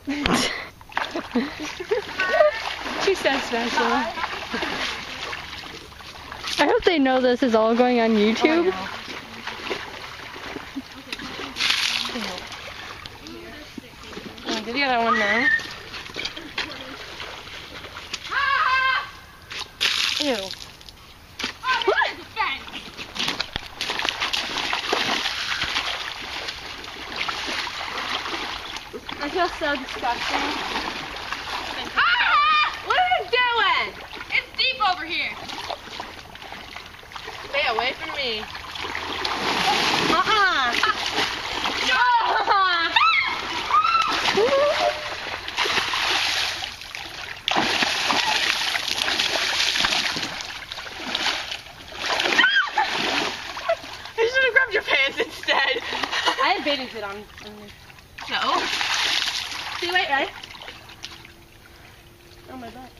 She said special. I hope they know this is all going on YouTube. Oh, do the other one now. Ew. I feel so disgusting. What are you doing? It's deep over here. Stay away from me. I should have grabbed your pants instead. I had bathing suit on. No. See, wait, right? Oh, my butt.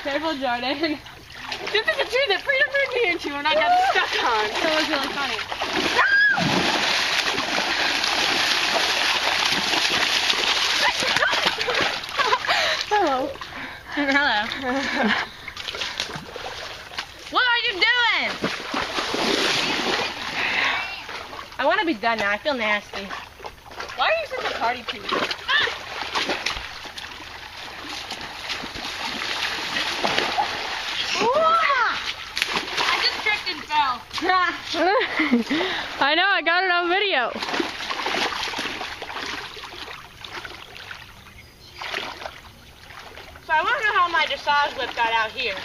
Careful, Jordan. This is a tree that Frida moved me into and I got stuck on. So it was really funny. Hello. Hello. What are you doing? I want to be done now. I feel nasty. Why are you such a party pooper? I just tripped and fell. I know, I got it on video. So I want to know how my dressage whip got out here.